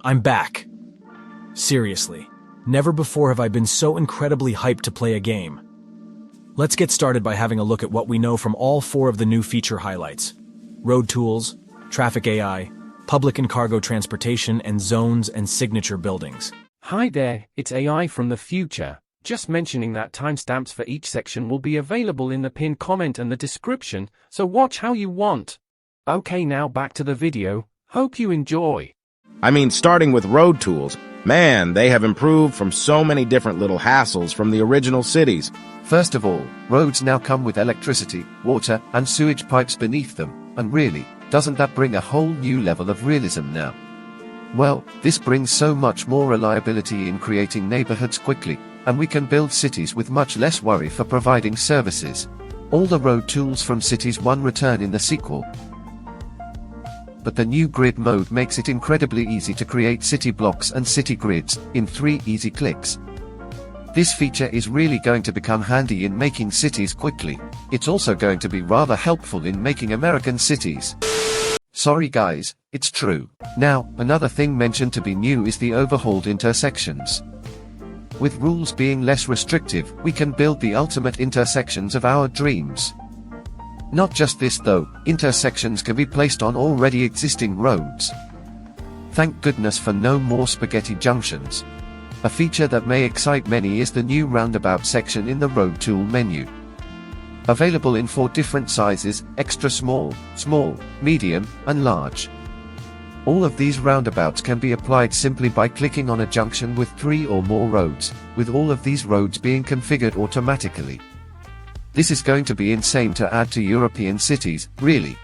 I'm back. Seriously, never before have I been so incredibly hyped to play a game. Let's get started by having a look at what we know from all 4 of the new feature highlights: road tools, traffic AI, public and cargo transportation, and zones and signature buildings. Hi there, it's AI from the future. Just mentioning that timestamps for each section will be available in the pinned comment and the description, so watch how you want. Okay, now back to the video. Hope you enjoy. Starting with road tools, man, they have improved from so many different little hassles from the original cities. First of all, roads now come with electricity, water, and sewage pipes beneath them, and really, doesn't that bring a whole new level of realism now? Well, this brings so much more reliability in creating neighborhoods quickly, and we can build cities with much less worry for providing services. All the road tools from Cities 1 return in the sequel. But the new grid mode makes it incredibly easy to create city blocks and city grids in 3 easy clicks. This feature is really going to become handy in making cities quickly. It's also going to be rather helpful in making American cities. Sorry guys, it's true. Now, another thing mentioned to be new is the overhauled intersections. With rules being less restrictive, we can build the ultimate intersections of our dreams. Not just this though, intersections can be placed on already existing roads. Thank goodness for no more spaghetti junctions. A feature that may excite many is the new roundabout section in the road tool menu. Available in 4 different sizes: extra small, small, medium, and large. All of these roundabouts can be applied simply by clicking on a junction with 3 or more roads, with all of these roads being configured automatically. This is going to be insane to add to European cities, really.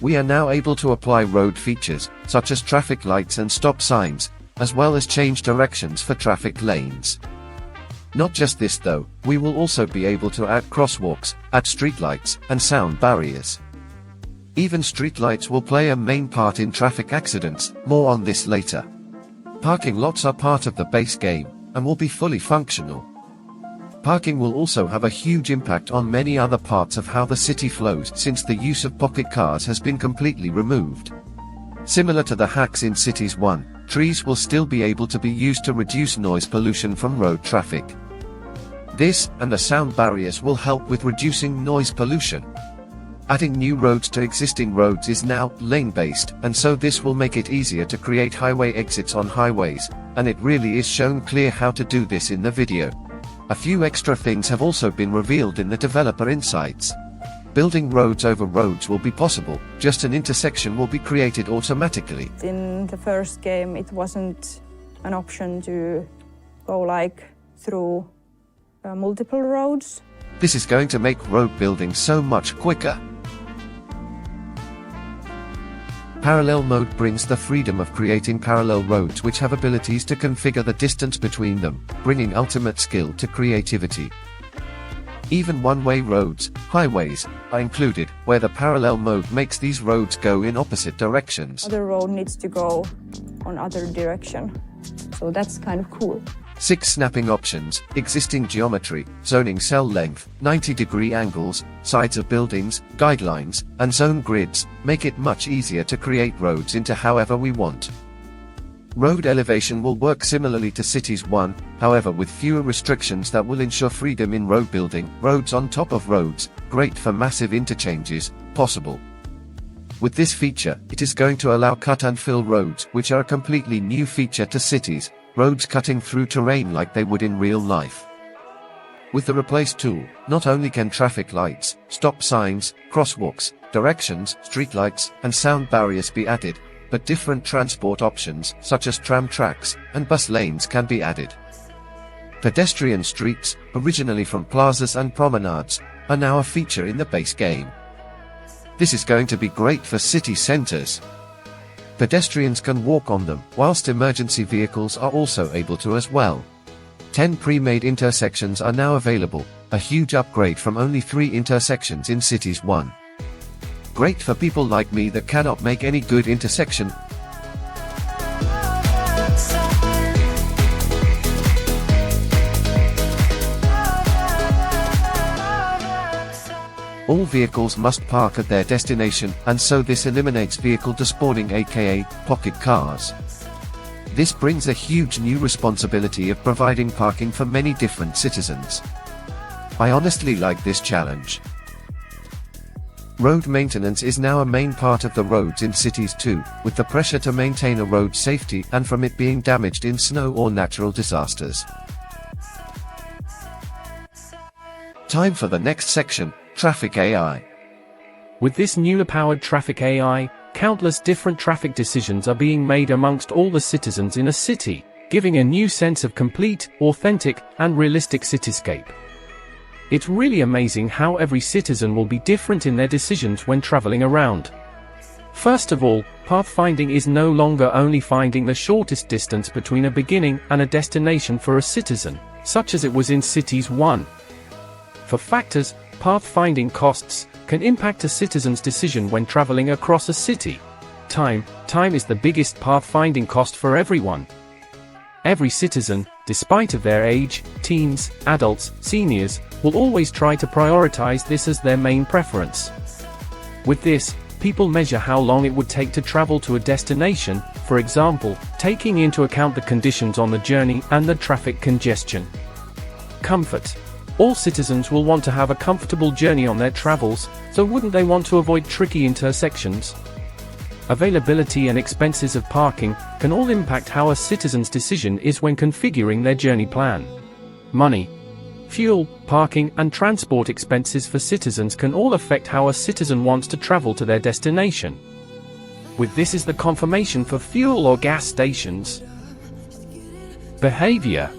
We are now able to apply road features, such as traffic lights and stop signs, as well as change directions for traffic lanes. Not just this though, we will also be able to add crosswalks, add streetlights, and sound barriers. Even streetlights will play a main part in traffic accidents, more on this later. Parking lots are part of the base game, and will be fully functional. Parking will also have a huge impact on many other parts of how the city flows, since the use of pocket cars has been completely removed. Similar to the hacks in Cities 1, trees will still be able to be used to reduce noise pollution from road traffic. This, and the sound barriers, will help with reducing noise pollution. Adding new roads to existing roads is now lane-based, and so this will make it easier to create highway exits on highways, and it really is shown clear how to do this in the video. A few extra things have also been revealed in the developer insights. Building roads over roads will be possible, just an intersection will be created automatically. In the first game it wasn't an option to go through multiple roads. This is going to make road building so much quicker. Parallel mode brings the freedom of creating parallel roads which have abilities to configure the distance between them, bringing ultimate skill to creativity. Even one-way roads, highways, are included, where the parallel mode makes these roads go in opposite directions. Other road needs to go on other direction, so that's kind of cool. 6 snapping options, existing geometry, zoning cell length, 90-degree angles, sides of buildings, guidelines, and zone grids, make it much easier to create roads into however we want. Road elevation will work similarly to Cities 1, however with fewer restrictions that will ensure freedom in road building. Roads on top of roads, great for massive interchanges, possible. With this feature, it is going to allow cut and fill roads, which are a completely new feature to cities. Roads cutting through terrain like they would in real life. With the Replace tool, not only can traffic lights, stop signs, crosswalks, directions, streetlights, and sound barriers be added, but different transport options, such as tram tracks and bus lanes, can be added. Pedestrian streets, originally from plazas and promenades, are now a feature in the base game. This is going to be great for city centers. Pedestrians can walk on them, whilst emergency vehicles are also able to as well. 10 pre-made intersections are now available, a huge upgrade from only 3 intersections in Cities 1. Great for people like me that cannot make any good intersection. All vehicles must park at their destination, and so this eliminates vehicle despawning, aka pocket cars. This brings a huge new responsibility of providing parking for many different citizens. I honestly like this challenge. Road maintenance is now a main part of the roads in cities too, with the pressure to maintain a road safety and from it being damaged in snow or natural disasters. Time for the next section, Traffic AI. With this newly powered traffic AI, countless different traffic decisions are being made amongst all the citizens in a city, giving a new sense of complete, authentic, and realistic cityscape. It's really amazing how every citizen will be different in their decisions when traveling around. First of all, pathfinding is no longer only finding the shortest distance between a beginning and a destination for a citizen, such as it was in Cities 1. For factors, pathfinding costs can impact a citizen's decision when traveling across a city. Time is the biggest pathfinding cost for everyone. Every citizen, despite of their age, teens, adults, seniors, will always try to prioritize this as their main preference. With this, people measure how long it would take to travel to a destination, for example, taking into account the conditions on the journey and the traffic congestion. Comfort. All citizens will want to have a comfortable journey on their travels, so wouldn't they want to avoid tricky intersections? Availability and expenses of parking can all impact how a citizen's decision is when configuring their journey plan. Money. Fuel, parking, and transport expenses for citizens can all affect how a citizen wants to travel to their destination. With this is the confirmation for fuel or gas stations. Behavior.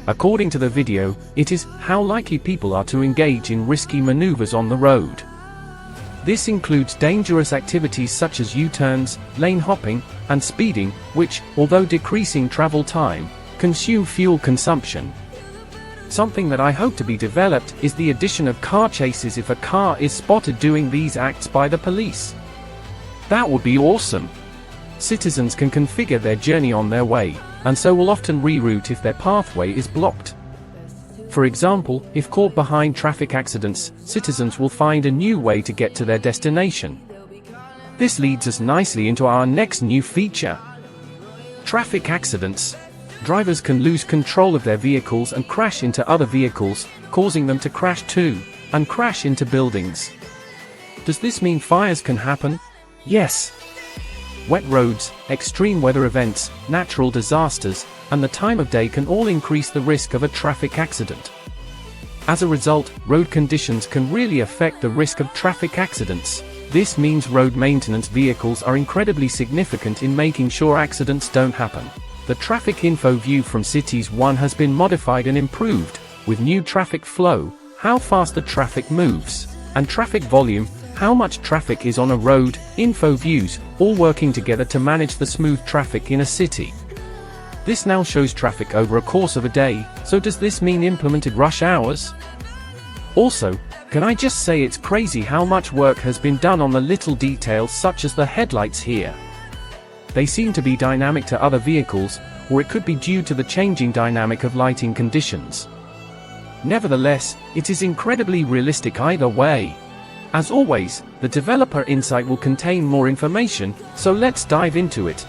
According to the video, it is how likely people are to engage in risky maneuvers on the road. This includes dangerous activities such as U-turns, lane hopping, and speeding, which, although decreasing travel time, consume fuel consumption. Something that I hope to be developed is the addition of car chases if a car is spotted doing these acts by the police. That would be awesome. Citizens can configure their journey on their way, and so will often reroute if their pathway is blocked. For example, if caught behind traffic accidents, citizens will find a new way to get to their destination. This leads us nicely into our next new feature. Traffic accidents. Drivers can lose control of their vehicles and crash into other vehicles, causing them to crash too, and crash into buildings. Does this mean fires can happen? Yes. Wet roads, extreme weather events, natural disasters, and the time of day can all increase the risk of a traffic accident. As a result, road conditions can really affect the risk of traffic accidents. This means road maintenance vehicles are incredibly significant in making sure accidents don't happen. The traffic info view from Cities 1 has been modified and improved, with new traffic flow, how fast the traffic moves, and traffic volume, how much traffic is on a road, info views, all working together to manage the smooth traffic in a city. This now shows traffic over a course of a day, so does this mean implemented rush hours? Also, can I just say it's crazy how much work has been done on the little details such as the headlights here. They seem to be dynamic to other vehicles, or it could be due to the changing dynamic of lighting conditions. Nevertheless, it is incredibly realistic either way. As always, the developer insight will contain more information, so let's dive into it.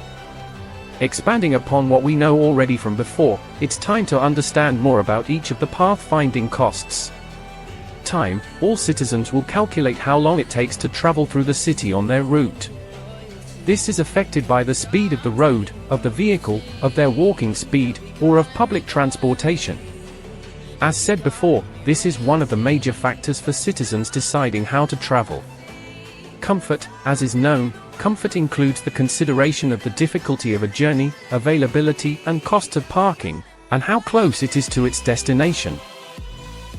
Expanding upon what we know already from before, it's time to understand more about each of the pathfinding costs. Time. All citizens will calculate how long it takes to travel through the city on their route. This is affected by the speed of the road, of the vehicle, of their walking speed, or of public transportation. As said before, this is one of the major factors for citizens deciding how to travel. Comfort. As is known, comfort includes the consideration of the difficulty of a journey, availability and cost of parking, and how close it is to its destination.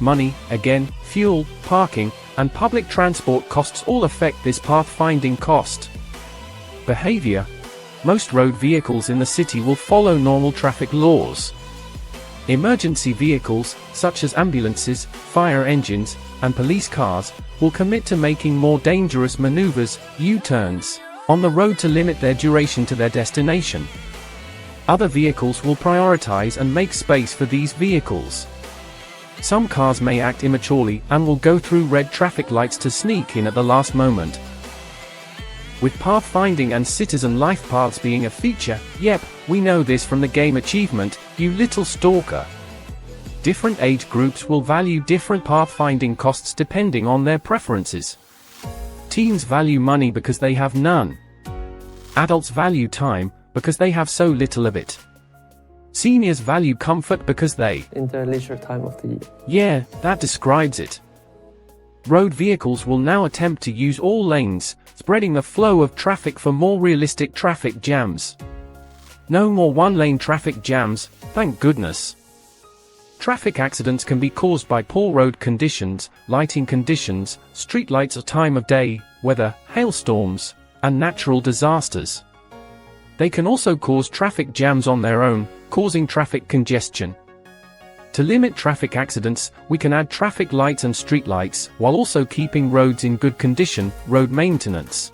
Money. Again, fuel, parking, and public transport costs all affect this pathfinding cost. Behavior. Most road vehicles in the city will follow normal traffic laws. Emergency vehicles, such as ambulances, fire engines, and police cars, will commit to making more dangerous maneuvers, U-turns, on the road to limit their duration to their destination. Other vehicles will prioritize and make space for these vehicles. Some cars may act immaturely and will go through red traffic lights to sneak in at the last moment. With pathfinding and citizen life paths being a feature, yep, we know this from the game achievement, you little stalker. Different age groups will value different pathfinding costs depending on their preferences. Teens value money because they have none. Adults value time because they have so little of it. Seniors value comfort because they in their leisure time of the year. Yeah, that describes it. Road vehicles will now attempt to use all lanes, spreading the flow of traffic for more realistic traffic jams. No more one-lane traffic jams, thank goodness. Traffic accidents can be caused by poor road conditions, lighting conditions, streetlights or time of day, weather, hailstorms, and natural disasters. They can also cause traffic jams on their own, causing traffic congestion. To limit traffic accidents, we can add traffic lights and streetlights, while also keeping roads in good condition, road maintenance.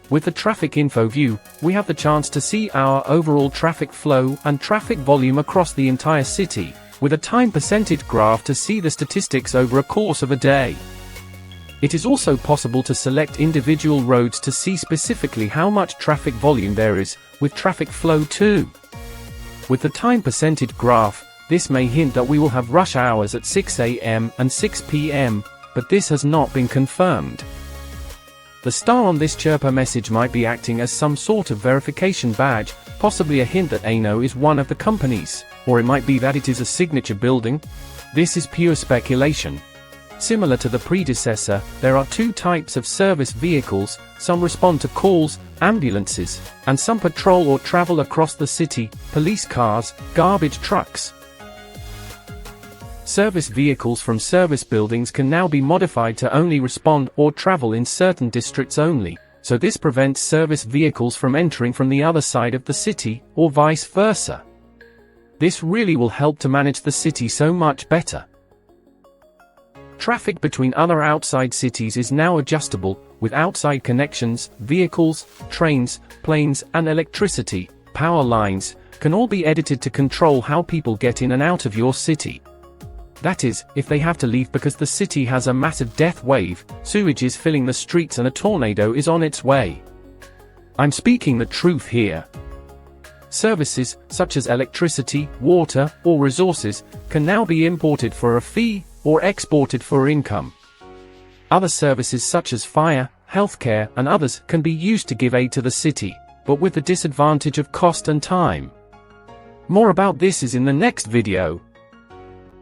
With the traffic info view, we have the chance to see our overall traffic flow and traffic volume across the entire city, with a time percentage graph to see the statistics over a course of a day. It is also possible to select individual roads to see specifically how much traffic volume there is, with traffic flow too. With the time percentage graph, this may hint that we will have rush hours at 6 AM and 6 PM, but this has not been confirmed. The star on this chirper message might be acting as some sort of verification badge, possibly a hint that ANO is one of the companies, or it might be that it is a signature building. This is pure speculation. Similar to the predecessor, there are two types of service vehicles, some respond to calls, ambulances, and some patrol or travel across the city, police cars, garbage trucks. Service vehicles from service buildings can now be modified to only respond or travel in certain districts only, so this prevents service vehicles from entering from the other side of the city, or vice versa. This really will help to manage the city so much better. Traffic between other outside cities is now adjustable, with outside connections, vehicles, trains, planes, and electricity, power lines, can all be edited to control how people get in and out of your city. That is, if they have to leave because the city has a massive death wave, sewage is filling the streets and a tornado is on its way. I'm speaking the truth here. Services, such as electricity, water, or resources, can now be imported for a fee, or exported for income. Other services such as fire, healthcare, and others can be used to give aid to the city, but with the disadvantage of cost and time. More about this is in the next video.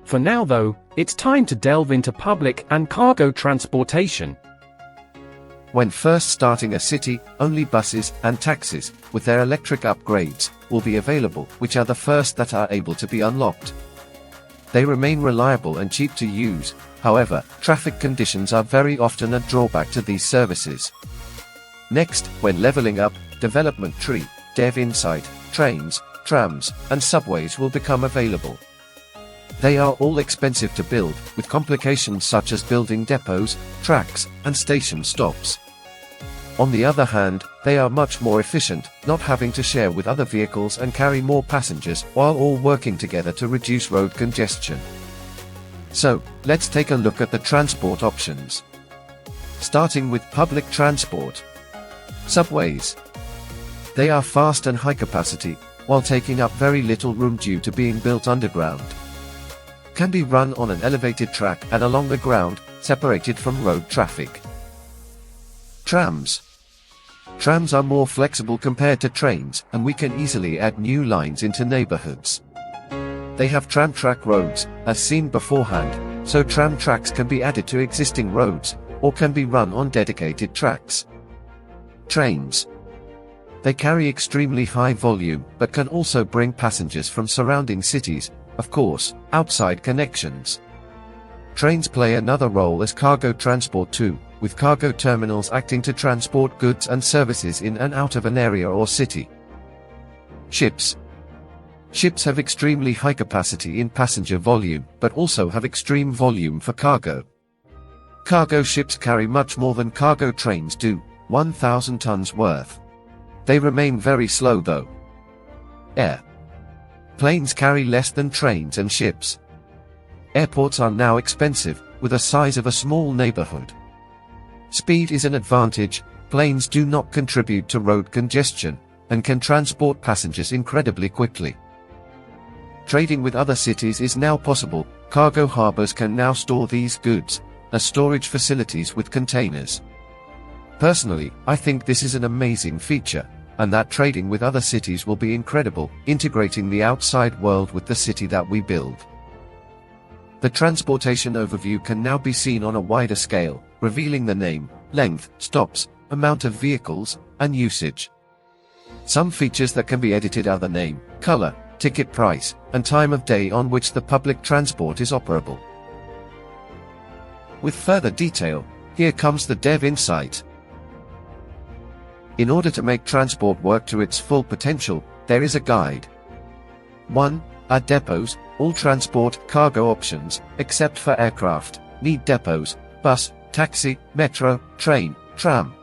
For now though, it's time to delve into public and cargo transportation. When first starting a city, only buses and taxis, with their electric upgrades, will be available, which are the first that are able to be unlocked. They remain reliable and cheap to use, however, traffic conditions are very often a drawback to these services. Next, when leveling up, development tree, dev insight, trains, trams, and subways will become available. They are all expensive to build, with complications such as building depots, tracks, and station stops. On the other hand, they are much more efficient, not having to share with other vehicles and carry more passengers, while all working together to reduce road congestion. So, let's take a look at the transport options. Starting with public transport. Subways. They are fast and high capacity, while taking up very little room due to being built underground. Can be run on an elevated track and along the ground, separated from road traffic. Trams. Trams are more flexible compared to trains, and we can easily add new lines into neighborhoods. They have tram track roads, as seen beforehand, so tram tracks can be added to existing roads, or can be run on dedicated tracks. Trains. They carry extremely high volume, but can also bring passengers from surrounding cities, of course, outside connections. Trains play another role as cargo transport too, with cargo terminals acting to transport goods and services in and out of an area or city. Ships. Ships have extremely high capacity in passenger volume, but also have extreme volume for cargo. Cargo ships carry much more than cargo trains do, 1,000 tons worth. They remain very slow though. Air. Planes carry less than trains and ships. Airports are now expensive, with the size of a small neighborhood. Speed is an advantage, planes do not contribute to road congestion, and can transport passengers incredibly quickly. Trading with other cities is now possible. Cargo harbors can now store these goods as storage facilities with containers. Personally, I think this is an amazing feature, and that trading with other cities will be incredible, integrating the outside world with the city that we build. The transportation overview can now be seen on a wider scale, revealing the name, length, stops, amount of vehicles, and usage. Some features that can be edited are the name, color, ticket price, and time of day on which the public transport is operable. With further detail, here comes the dev insight. In order to make transport work to its full potential, there is a guide. 1. At depots, all transport, cargo options, except for aircraft, need depots, bus, taxi, metro, train, tram.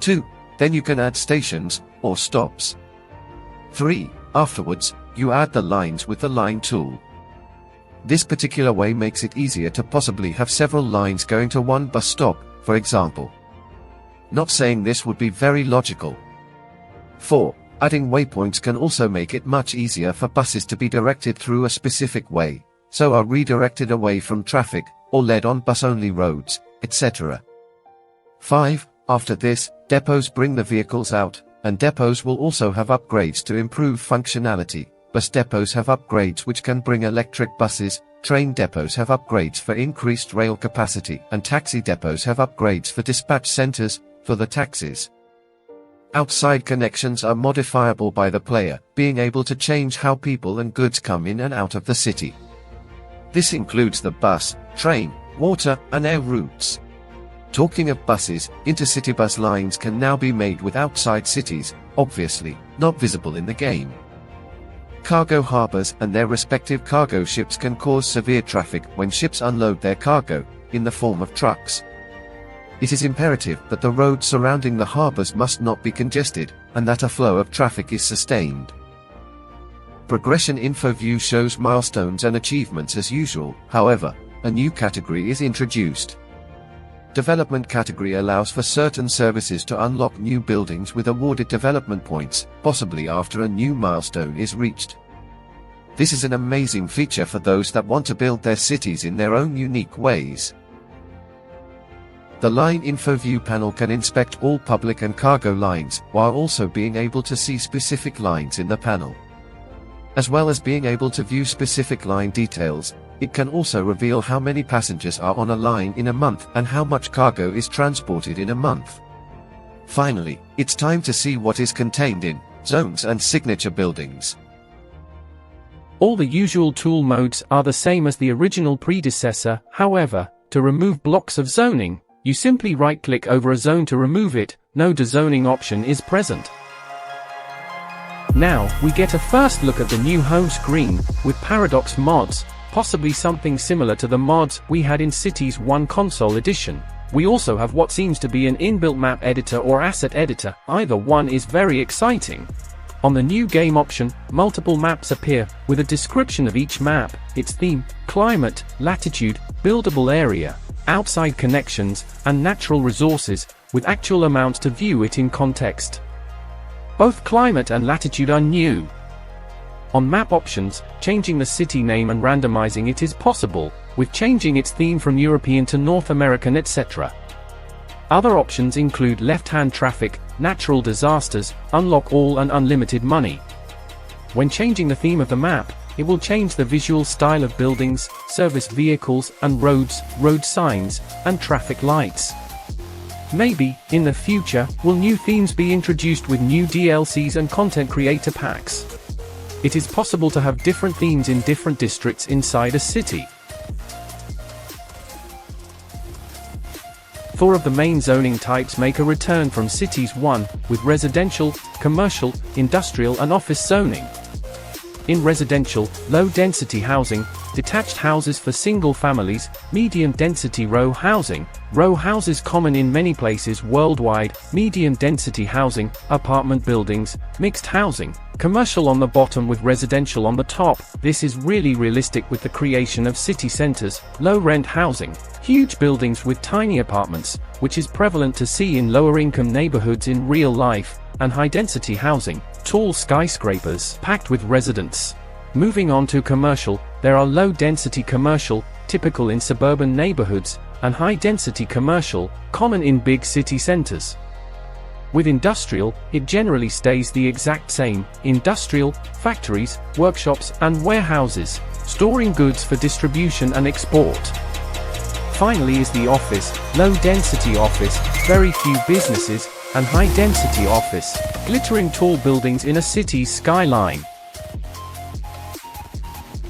2. Then you can add stations, or stops. 3. Afterwards, you add the lines with the line tool. This particular way makes it easier to possibly have several lines going to one bus stop, for example. Not saying this would be very logical. 4. Adding waypoints can also make it much easier for buses to be directed through a specific way, so are redirected away from traffic, or led on bus-only roads, etc. 5. After this, depots bring the vehicles out, and depots will also have upgrades to improve functionality. Bus depots have upgrades which can bring electric buses, train depots have upgrades for increased rail capacity, and taxi depots have upgrades for dispatch centers, for the taxis. Outside connections are modifiable by the player, being able to change how people and goods come in and out of the city. This includes the bus, train, water, and air routes. Talking of buses, intercity bus lines can now be made with outside cities, obviously, not visible in the game. Cargo harbors and their respective cargo ships can cause severe traffic when ships unload their cargo, in the form of trucks. It is imperative that the roads surrounding the harbors must not be congested, and that a flow of traffic is sustained. Progression info view shows milestones and achievements as usual. However, a new category is introduced. Development category allows for certain services to unlock new buildings with awarded development points, possibly after a new milestone is reached. This is an amazing feature for those that want to build their cities in their own unique ways. The Line Info View panel can inspect all public and cargo lines, while also being able to see specific lines in the panel. As well as being able to view specific line details, it can also reveal how many passengers are on a line in a month and how much cargo is transported in a month. Finally, it's time to see what is contained in zones and signature buildings. All the usual tool modes are the same as the original predecessor. However, to remove blocks of zoning, you simply right-click over a zone to remove it. No dezoning option is present. Now, we get a first look at the new home screen, with Paradox mods, possibly something similar to the mods we had in Cities 1 Console Edition. We also have what seems to be an inbuilt map editor or asset editor. Either one is very exciting. On the new game option, multiple maps appear, with a description of each map, its theme, climate, latitude, buildable area, outside connections, and natural resources, with actual amounts to view it in context. Both climate and latitude are new. On map options, changing the city name and randomizing it is possible, with changing its theme from European to North American, etc. Other options include left-hand traffic, natural disasters, unlock all, and unlimited money. When changing the theme of the map, it will change the visual style of buildings, service vehicles and roads, road signs, and traffic lights. Maybe, in the future, will new themes be introduced with new DLCs and content creator packs. It is possible to have different themes in different districts inside a city. 4 of the main zoning types make a return from Cities 1, with residential, commercial, industrial and office zoning. In residential, low-density housing, detached houses for single families, medium-density row housing, row houses common in many places worldwide, medium-density housing, apartment buildings, mixed housing, commercial on the bottom with residential on the top. This is really realistic with the creation of city centers, low-rent housing, Huge buildings with tiny apartments, which is prevalent to see in lower-income neighborhoods in real life, and high-density housing, tall skyscrapers packed with residents. Moving on to commercial, there are low-density commercial, typical in suburban neighborhoods, and high-density commercial, common in big city centers. With industrial, it generally stays the exact same: industrial, factories, workshops, and warehouses, storing goods for distribution and export. Finally is the office, low-density office, very few businesses, and high-density office, glittering tall buildings in a city's skyline.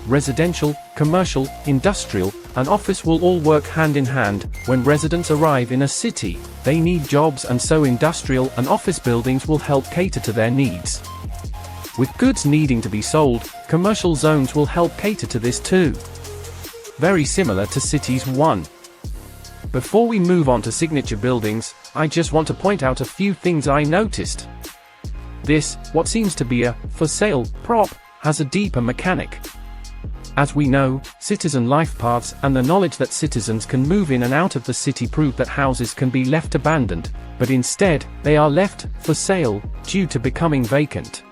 Residential, commercial, industrial, and office will all work hand in hand. When residents arrive in a city, they need jobs, and so industrial and office buildings will help cater to their needs. With goods needing to be sold, commercial zones will help cater to this too. Very similar to Cities 1. Before we move on to signature buildings, I just want to point out a few things I noticed. This, what seems to be a for sale prop, has a deeper mechanic. As we know, citizen life paths and the knowledge that citizens can move in and out of the city prove that houses can be left abandoned, but instead, they are left for sale due to becoming vacant.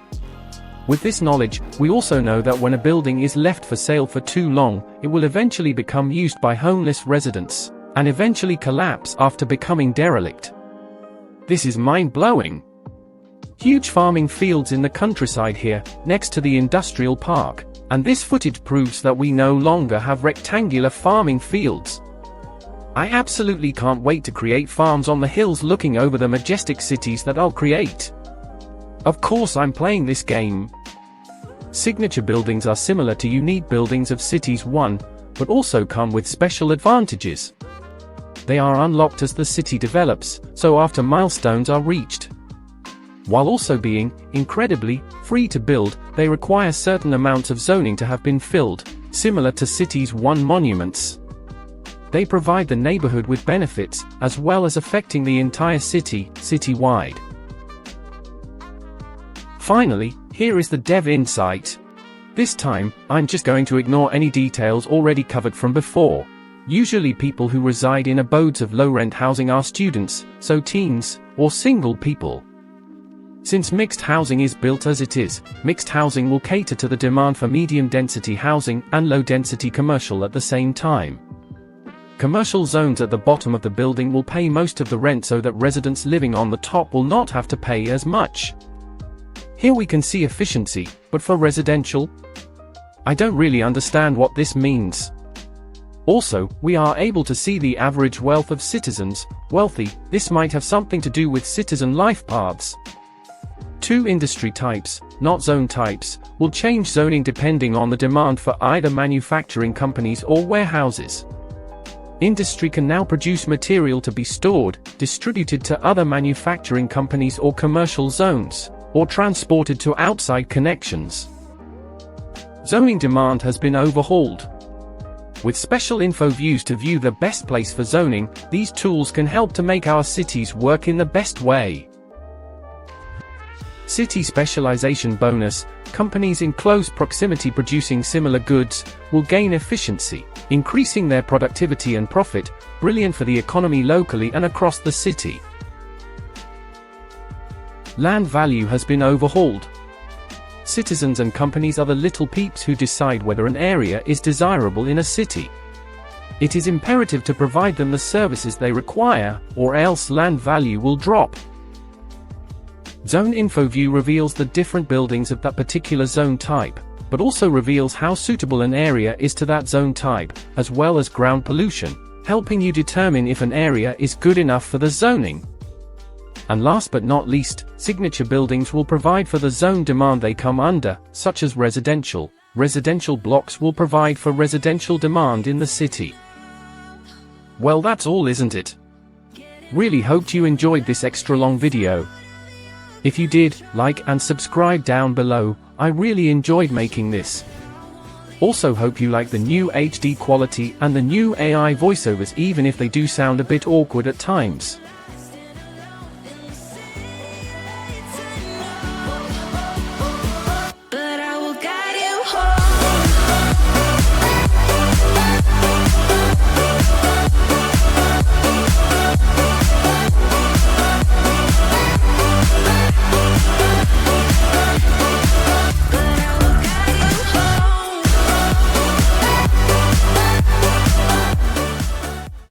With this knowledge, we also know that when a building is left for sale for too long, it will eventually become used by homeless residents, and eventually collapse after becoming derelict. This is mind-blowing. Huge farming fields in the countryside here, next to the industrial park. And this footage proves that we no longer have rectangular farming fields. I absolutely can't wait to create farms on the hills looking over the majestic cities that I'll create. Of course I'm playing this game. Signature buildings are similar to unique buildings of Cities 1, but also come with special advantages. They are unlocked as the city develops, so after milestones are reached. While also being, incredibly, free to build, they require certain amounts of zoning to have been filled, similar to Cities 1 monuments. They provide the neighborhood with benefits, as well as affecting the entire city, city-wide. Finally, here is the dev insight. This time, I'm just going to ignore any details already covered from before. Usually people who reside in abodes of low-rent housing are students, so teens, or single people. Since mixed housing is built as it is, mixed housing will cater to the demand for medium-density housing and low-density commercial at the same time. Commercial zones at the bottom of the building will pay most of the rent so that residents living on the top will not have to pay as much. Here we can see efficiency, but for residential? I don't really understand what this means. Also, we are able to see the average wealth of citizens, wealthy. This might have something to do with citizen life paths. Two industry types, not zone types, will change zoning depending on the demand for either manufacturing companies or warehouses. Industry can now produce material to be stored, distributed to other manufacturing companies or commercial zones, or transported to outside connections. Zoning demand has been overhauled. With special info views to view the best place for zoning, these tools can help to make our cities work in the best way. City specialization bonus: companies in close proximity producing similar goods will gain efficiency, increasing their productivity and profit, brilliant for the economy locally and across the city. Land value has been overhauled. Citizens and companies are the little peeps who decide whether an area is desirable in a city. It is imperative to provide them the services they require, or else land value will drop. Zone Info View reveals the different buildings of that particular zone type, but also reveals how suitable an area is to that zone type, as well as ground pollution, helping you determine if an area is good enough for the zoning. And last but not least, signature buildings will provide for the zone demand they come under, such as residential. Residential blocks will provide for residential demand in the city. Well, that's all, isn't it? Really hoped you enjoyed this extra long video. If you did, like and subscribe down below. I really enjoyed making this. Also hope you like the new HD quality and the new AI voiceovers, even if they do sound a bit awkward at times.